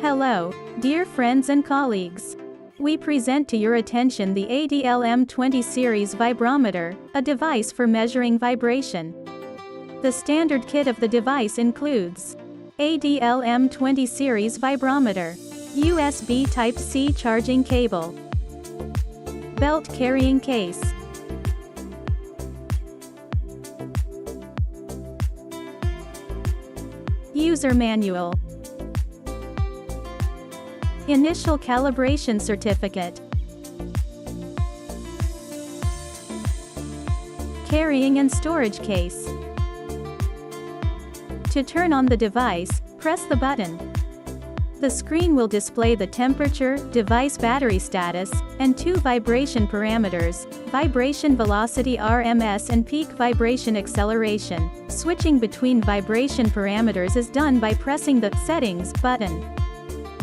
Hello, dear friends and colleagues. We present to your attention the ADL-M20 series vibrometer, a device for measuring vibration. The standard kit of the device includes ADL-M20 series vibrometer, USB Type-C charging cable, belt carrying case, user manual, initial calibration certificate, carrying and storage case. To turn on the device, press the button. The screen will display the temperature, device battery status, and two vibration parameters, vibration velocity RMS and peak vibration acceleration. Switching between vibration parameters is done by pressing the Settings button.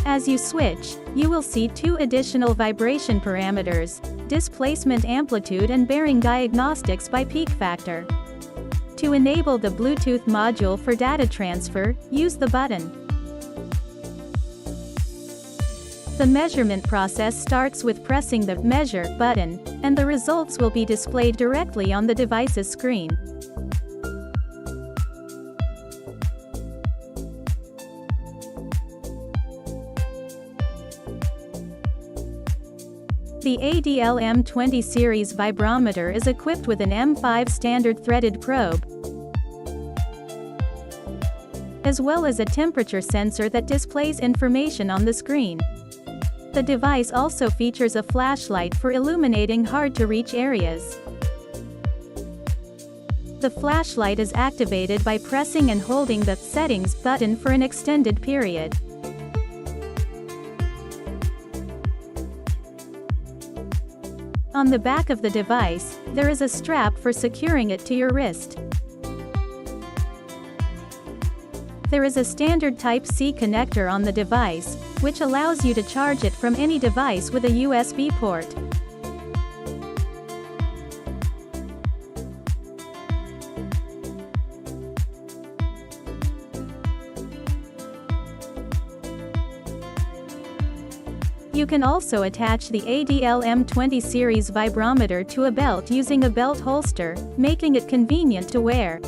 As you switch, you will see two additional vibration parameters, displacement amplitude and bearing diagnostics by peak factor. To enable the Bluetooth module for data transfer, use the button. The measurement process starts with pressing the Measure button, and the results will be displayed directly on the device's screen. The ADL-M20 series vibrometer is equipped with an M5 standard threaded probe, as well as a temperature sensor that displays information on the screen. The device also features a flashlight for illuminating hard-to-reach areas. The flashlight is activated by pressing and holding the Settings button for an extended period. On the back of the device, there is a strap for securing it to your wrist. There is a standard Type-C connector on the device, which allows you to charge it from any device with a USB port. You can also attach the ADL-M20 series vibrometer to a belt using a belt holster, making it convenient to wear.